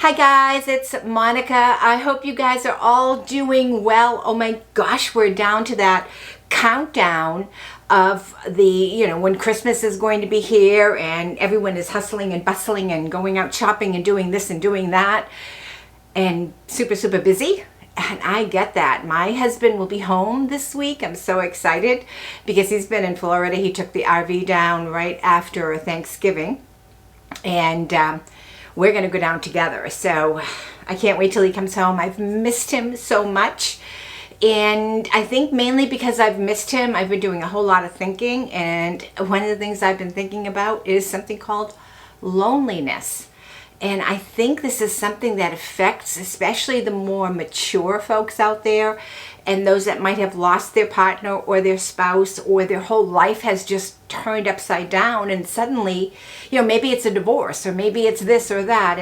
Hi guys, it's Monika. I hope you guys are all doing well. Oh my gosh, we're down to that countdown of when Christmas is going to be here and everyone is hustling and bustling and going out shopping and doing this and doing that and super busy. And I get that. My husband will be home this week. I'm so excited because he's been in Florida. He took the RV down right after Thanksgiving. And we're going to go down together. So I can't wait till he comes home. I've missed him so much. And I think mainly because I've missed him, I've been doing a whole lot of thinking. And one of the things I've been thinking about is something called loneliness. And I think this is something that affects especially the more mature folks out there and those that might have lost their partner or their spouse or their whole life has just turned upside down and suddenly, maybe it's a divorce or maybe it's this or that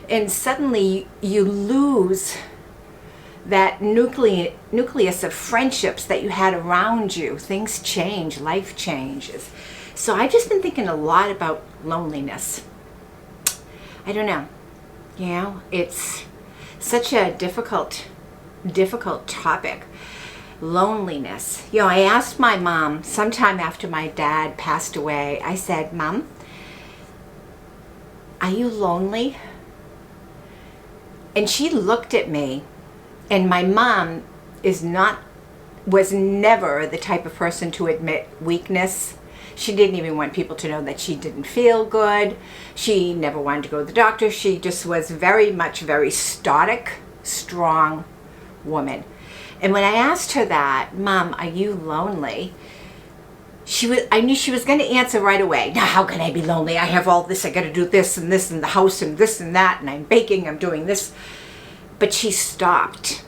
and suddenly you lose that nucleus of friendships that you had around you. Things change, life changes. So I've just been thinking a lot about loneliness. I don't know. It's such a difficult topic. Loneliness. I asked my mom sometime after my dad passed away, I said, "Mom, are you lonely?" And she looked at me, and my mom was never the type of person to admit weakness. She didn't even want people to know that she didn't feel good. She never wanted to go to the doctor. She just was very stoic, strong woman. And when I asked her that, "Mom, are you lonely?" I knew she was going to answer right away. "Now, how can I be lonely? I have all this. I got to do this and this in the house and this and that. And I'm baking. I'm doing this." But she stopped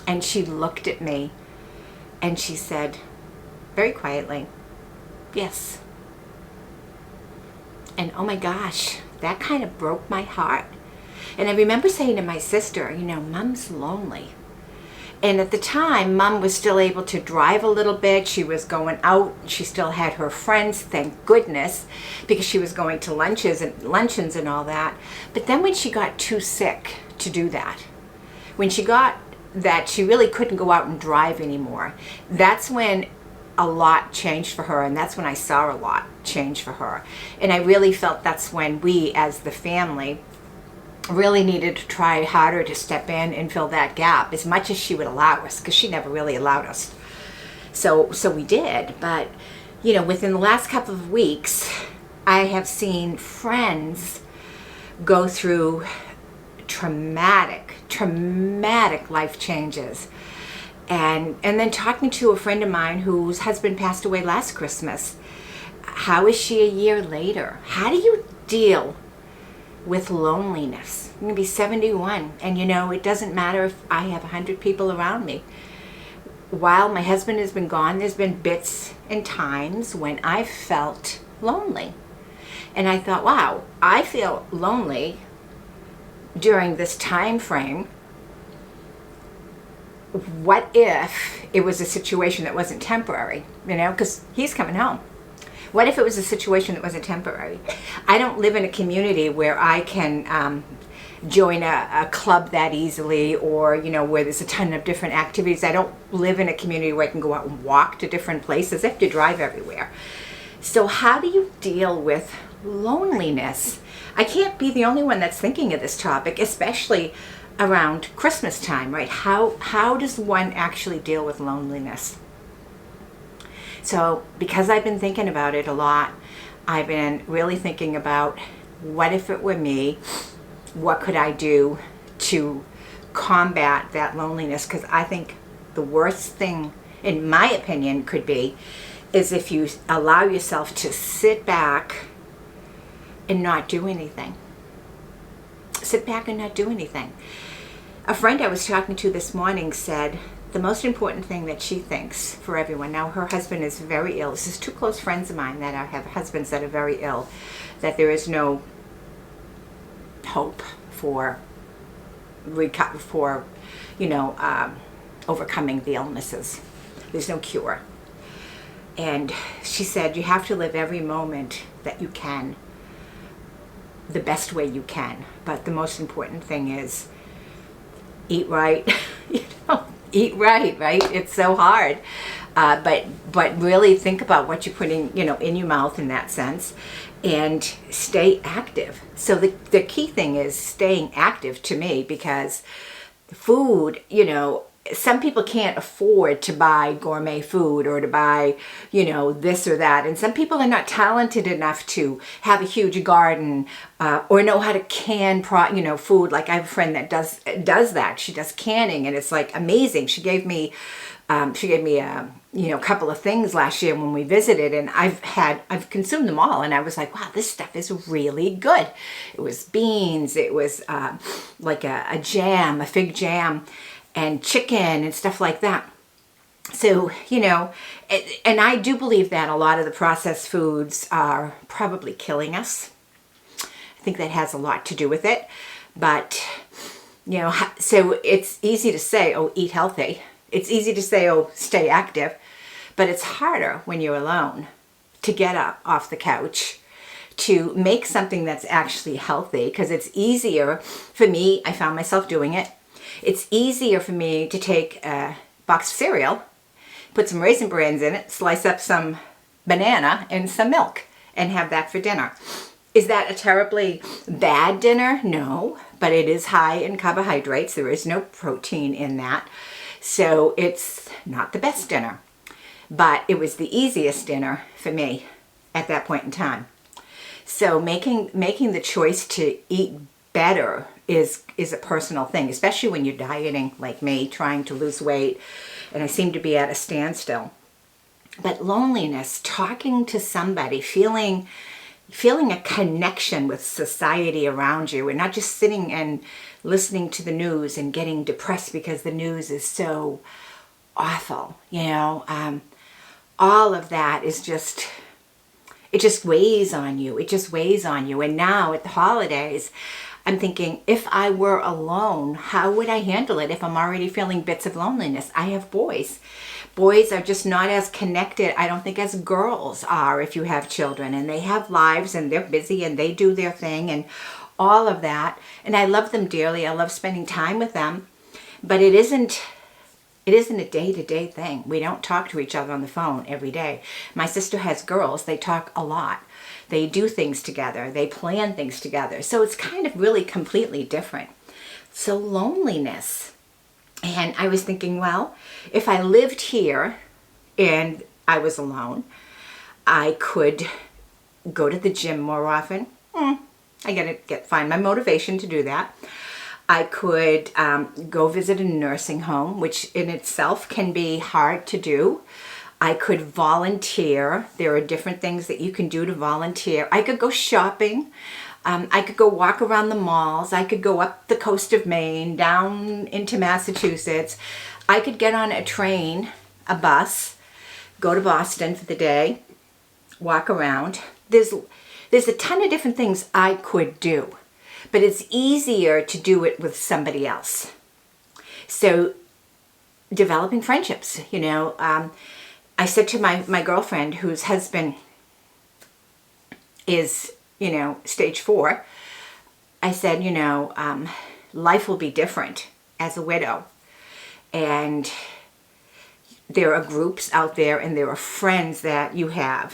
and she looked at me and she said very quietly, "Yes." And oh my gosh, that kind of broke my heart. And I remember saying to my sister, Mom's lonely. And at the time, Mom was still able to drive a little bit. She was going out. She still had her friends, thank goodness, because she was going to luncheons and all that. But then when she got too sick to do that, when she got that she really couldn't go out and drive anymore, that's when a lot changed for her, and that's when I saw a lot change for her. And I really felt that's when we as the family really needed to try harder to step in and fill that gap as much as she would allow us, because she never really allowed us. So we did. But within the last couple of weeks, I have seen friends go through traumatic life changes. And then talking to a friend of mine whose husband passed away last Christmas. How is she a year later? How do you deal with loneliness? I'm going to be 71, and it doesn't matter if I have 100 people around me. While my husband has been gone, there's been bits and times when I felt lonely. And I thought, wow, I feel lonely during this time frame. What if it was a situation that wasn't temporary, because he's coming home. What if it was a situation that wasn't temporary? I don't live in a community where I can join a club that easily, or, where there's a ton of different activities. I don't live in a community where I can go out and walk to different places. I have to drive everywhere. So how do you deal with loneliness? I can't be the only one that's thinking of this topic, especially around Christmas time, right? How does one actually deal with loneliness? So because I've been thinking about it a lot, I've been really thinking about what if it were me? What could I do to combat that loneliness? Because I think the worst thing, in my opinion, could be is if you allow yourself to sit back and not do anything. Sit back and not do anything. A friend I was talking to this morning said the most important thing that she thinks for everyone, now her husband is very ill. This is two close friends of mine that have husbands that are very ill, that there is no hope for overcoming the illnesses. There's no cure. And she said, you have to live every moment that you can the best way you can. But the most important thing is eat right. Eat right, right? It's so hard. But really think about what you're putting, in your mouth in that sense, and stay active. So the key thing is staying active to me, because food, some people can't afford to buy gourmet food or to buy, this or that. And some people are not talented enough to have a huge garden or know how to can, food. Like I have a friend that does that. She does canning, and it's like amazing. She gave me a couple of things last year when we visited, and I've consumed them all, and I was like, wow, this stuff is really good. It was beans, it was like a jam, a fig jam, and chicken and stuff like that. So, and I do believe that a lot of the processed foods are probably killing us. I think that has a lot to do with it. But, so it's easy to say, oh, eat healthy. It's easy to say, oh, stay active. But it's harder when you're alone to get up off the couch, to make something that's actually healthy, because it's easier for me. I found myself doing it. It's easier for me to take a box of cereal, put some Raisin Brans in it, slice up some banana and some milk, and have that for dinner. Is that a terribly bad dinner? No, but it is high in carbohydrates. There is no protein in that. So it's not the best dinner, but it was the easiest dinner for me at that point in time. So making the choice to eat better is a personal thing, especially when you're dieting like me, trying to lose weight, and I seem to be at a standstill. But loneliness, talking to somebody, feeling a connection with society around you, and not just sitting and listening to the news and getting depressed because the news is so awful, all of that is just, it just weighs on you. It just weighs on you. And now at the holidays, I'm thinking, if I were alone, how would I handle it if I'm already feeling bits of loneliness? I have boys. Boys are just not as connected, I don't think, as girls are if you have children. And they have lives, and they're busy, and they do their thing, and all of that. And I love them dearly. I love spending time with them. But it isn't a day-to-day thing. We don't talk to each other on the phone every day. My sister has girls. They talk a lot. They do things together. They plan things together. So it's kind of really completely different. So loneliness. And I was thinking, well, if I lived here and I was alone, I could go to the gym more often. I gotta find my motivation to do that. I could go visit a nursing home, which in itself can be hard to do. I could volunteer. There are different things that you can do to volunteer. I could go shopping. I could go walk around the malls. I could go up the coast of Maine, down into Massachusetts. I could get on a train, a bus, go to Boston for the day, walk around. There's a ton of different things I could do, but it's easier to do it with somebody else. So developing friendships, I said to my girlfriend, whose husband is, stage 4, I said, life will be different as a widow. And there are groups out there, and there are friends that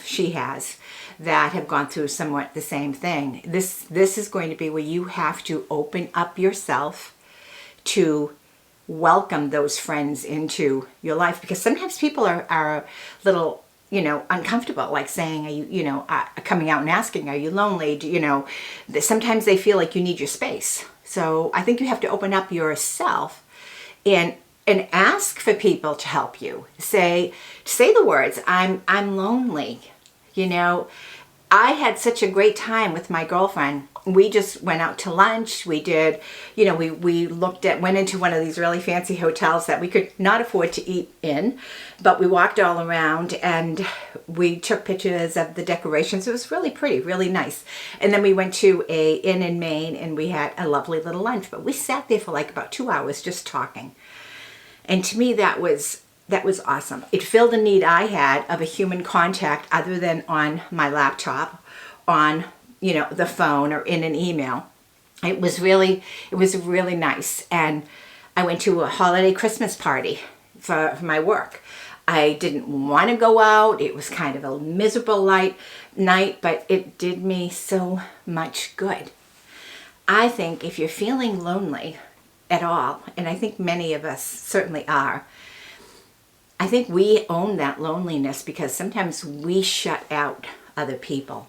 she has, that have gone through somewhat the same thing. This is going to be where you have to open up yourself to welcome those friends into your life, because sometimes people are a little, uncomfortable, like saying, are you, coming out and asking, are you lonely? Sometimes they feel like you need your space. So I think you have to open up yourself and ask for people to help you. Say the words, I'm lonely. I had such a great time with my girlfriend. We just went out to lunch. We did, we went into one of these really fancy hotels that we could not afford to eat in, but we walked all around and we took pictures of the decorations. It was really pretty, really nice. And then we went to a inn in Maine, and we had a lovely little lunch, but we sat there for like about 2 hours just talking. And to me, that was awesome. It filled a need I had of a human contact other than on my laptop, on the phone or in an email. It was really nice. And I went to a holiday Christmas party for my work. I didn't want to go out. It was kind of a miserable night, but it did me so much good. I think if you're feeling lonely at all, and I think many of us certainly are, I think we own that loneliness because sometimes we shut out other people.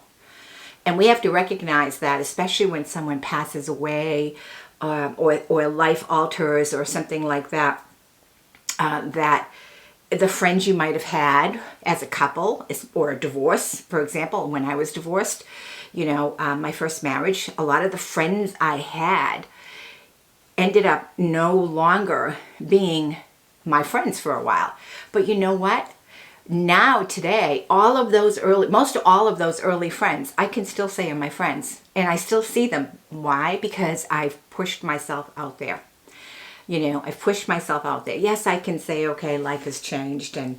And we have to recognize that, especially when someone passes away or life alters or something like that, that the friends you might have had as a couple or a divorce, for example, when I was divorced, my first marriage, a lot of the friends I had ended up no longer being my friends for a while. But you know what? Now, today, most all of those early friends, I can still say are my friends. And I still see them. Why? Because I've pushed myself out there. I've pushed myself out there. Yes, I can say, okay, life has changed and,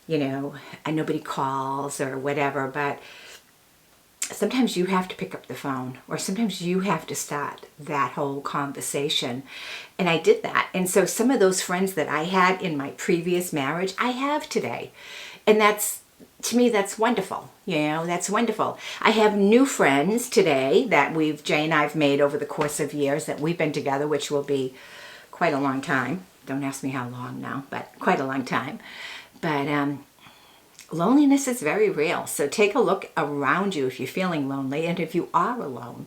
and nobody calls or whatever. But sometimes you have to pick up the phone, or sometimes you have to start that whole conversation. And I did that. And so some of those friends that I had in my previous marriage, I have today. And to me, that's wonderful. That's wonderful. I have new friends today that Jay and I've made over the course of years that we've been together, which will be quite a long time. Don't ask me how long now, but quite a long time. But loneliness is very real. So take a look around you if you're feeling lonely. And if you are alone,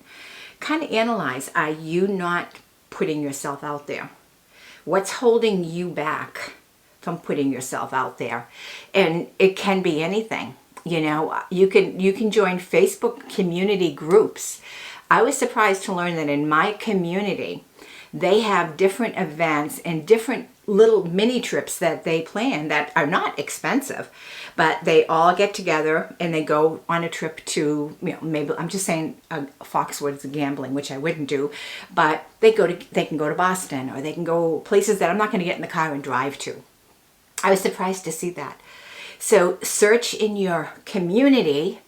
kind of analyze, are you not putting yourself out there? What's holding you back from putting yourself out there? And it can be anything. You can join Facebook community groups. I was surprised to learn that in my community, they have different events and different little mini trips that they plan that are not expensive, but they all get together and they go on a trip to, maybe I'm just saying Foxwoods gambling, which I wouldn't do, but they can go to Boston, or they can go places that I'm not going to get in the car and drive to. I was surprised to see that. So search in your community,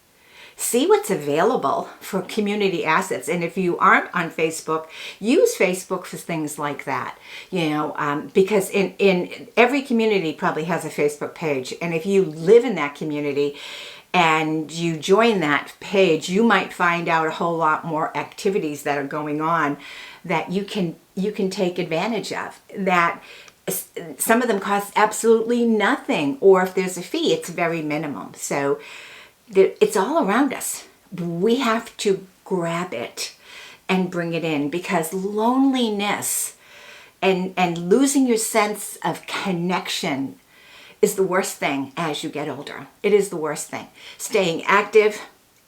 see what's available for community assets. And if you aren't on Facebook, use Facebook for things like that, because in every community probably has a Facebook page. And if you live in that community and you join that page, you might find out a whole lot more activities that are going on that you can take advantage of. That some of them cost absolutely nothing, or if there's a fee, it's very minimum. So it's all around us. We have to grab it and bring it in, because loneliness and losing your sense of connection is the worst thing as you get older. It is the worst thing. Staying active,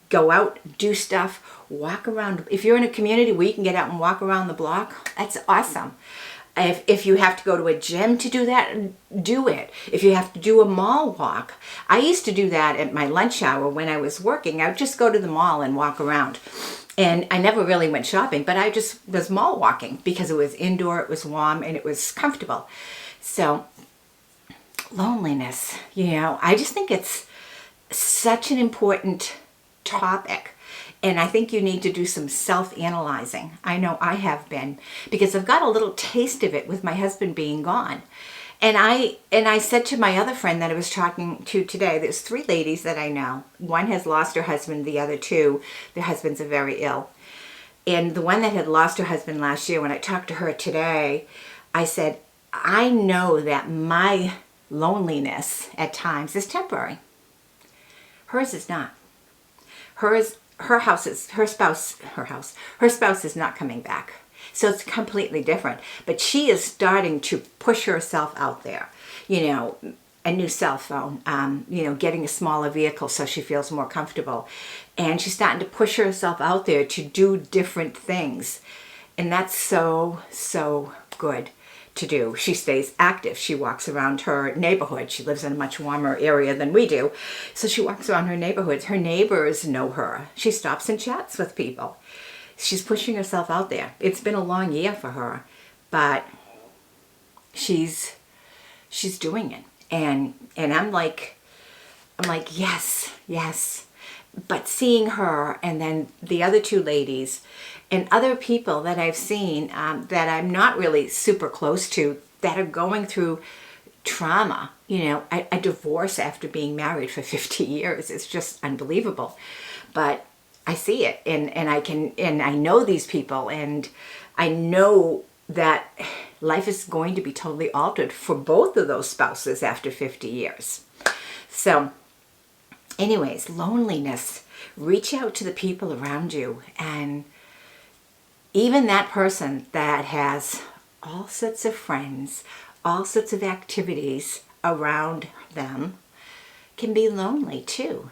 go out, do stuff, walk around. If you're in a community where you can get out and walk around the block, that's awesome. If you have to go to a gym to do that, do it. If you have to do a mall walk. I used to do that at my lunch hour when I was working. I would just go to the mall and walk around. And I never really went shopping, but I just was mall walking because it was indoor, it was warm, and it was comfortable. So loneliness, I just think it's such an important topic. And I think you need to do some self-analyzing. I know I have been, because I've got a little taste of it with my husband being gone. And I said to my other friend that I was talking to today, there's 3 ladies that I know. One has lost her husband, the other 2, their husbands are very ill. And the one that had lost her husband last year, when I talked to her today, I said, I know that my loneliness at times is temporary. Hers is not. Her spouse is not coming back. So it's completely different. But she is starting to push herself out there. A new cell phone, getting a smaller vehicle so she feels more comfortable. And she's starting to push herself out there to do different things. And that's so, so good to do. She stays active. She walks around her neighborhood. She lives in a much warmer area than we do. So she walks around her neighborhoods. Her neighbors know her. She stops and chats with people. She's pushing herself out there. It's been a long year for her, but she's doing it. And I'm like, yes. But seeing her and then the other two ladies and other people that I've seen that I'm not really super close to that are going through trauma, you know, a divorce after being married for 50 years. It's just unbelievable. But I see it and I know these people, and I know that life is going to be totally altered for both of those spouses after 50 years. So anyways, loneliness, reach out to the people around you, and even that person that has all sorts of friends, all sorts of activities around them can be lonely too.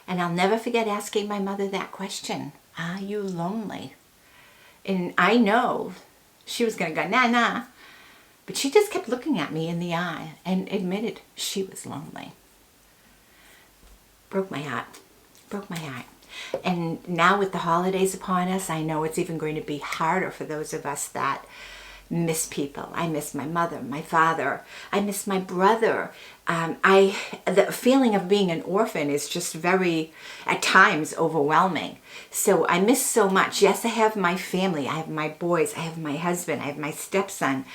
And I'll never forget asking my mother that question, are you lonely? And I know she was going to go, nah. But she just kept looking at me in the eye and admitted she was lonely. Broke my heart. Broke my heart. And now with the holidays upon us, I know it's even going to be harder for those of us that miss people. I miss my mother, my father. I miss my brother. The feeling of being an orphan is just very, at times, overwhelming. So I miss so much. Yes, I have my family. I have my boys. I have my husband. I have my stepson.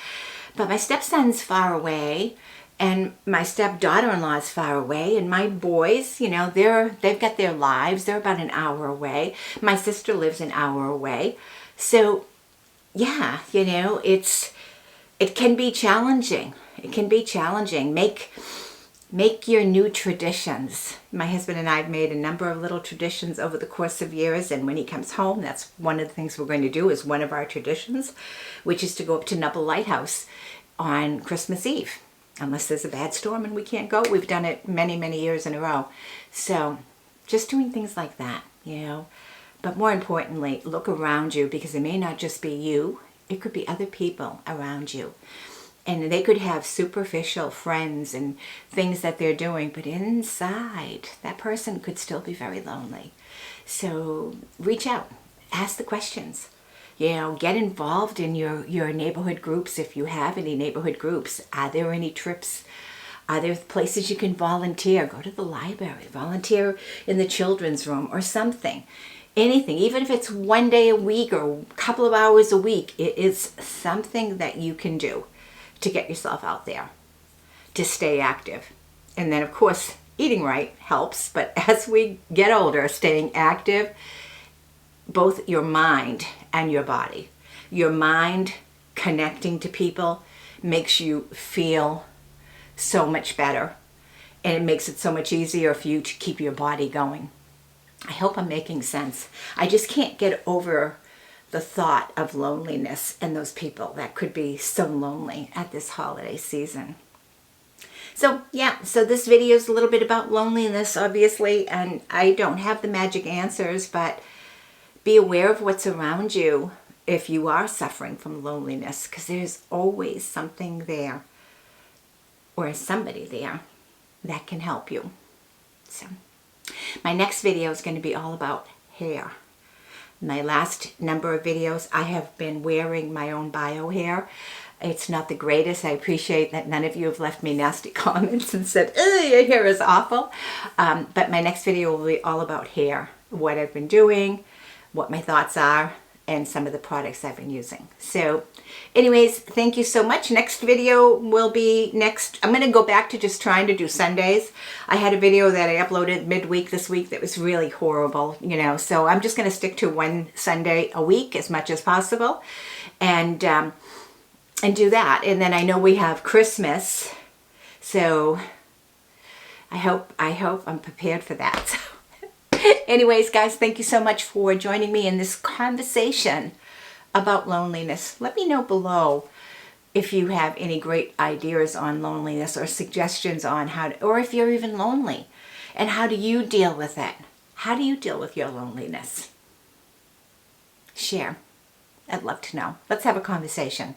But my stepson's far away, and my stepdaughter-in-law is far away, and my boys, you know, they've got their lives. They're about an hour away. My sister lives an hour away. So yeah, you know, it can be challenging. It can be challenging. Make your new traditions. My husband and I have made a number of little traditions over the course of years, and when he comes home, that's one of the things we're going to do, is one of our traditions, which is to go up to Nubble Lighthouse on Christmas Eve. Unless there's a bad storm and we can't go. We've done it many, many years in a row. So just doing things like that, you know. But more importantly, look around you, because it may not just be you. It could be other people around you. And they could have superficial friends and things that they're doing, but inside, that person could still be very lonely. So reach out. Ask the questions. You know, get involved in your neighborhood groups if you have any neighborhood groups. Are there any trips? Are there places you can volunteer? Go to the library. Volunteer in the children's room or something. Anything, even if it's one day a week or a couple of hours a week, it is something that you can do to get yourself out there, to stay active. And then, of course, eating right helps. But as we get older, staying active, both your mind and your body. Your mind connecting to people makes you feel so much better. And it makes it so much easier for you to keep your body going. I hope I'm making sense. I just can't get over the thought of loneliness and those people that could be so lonely at this holiday season. So yeah, so this video is a little bit about loneliness, obviously, and I don't have the magic answers, but be aware of what's around you if you are suffering from loneliness, because there's always something there or somebody there that can help you. So my next video is going to be all about hair. My last number of videos, I have been wearing my own bio hair. It's not the greatest. I appreciate that none of you have left me nasty comments and said, "Oh, your hair is awful." But my next video will be all about hair, what I've been doing, what my thoughts are, and some of the products I've been using. So anyways, thank you so much. Next video will be next. I'm going to go back to just trying to do Sundays. I had a video that I uploaded midweek this week that was really horrible, you know, so I'm just going to stick to one Sunday a week as much as possible and do that. And then I know we have Christmas, so I hope I'm prepared for that. Anyways, guys, thank you so much for joining me in this conversation about loneliness. Let me know below if you have any great ideas on loneliness or suggestions on how to, or if you're even lonely, and how do you deal with it? How do you deal with your loneliness? Share. I'd love to know. Let's have a conversation.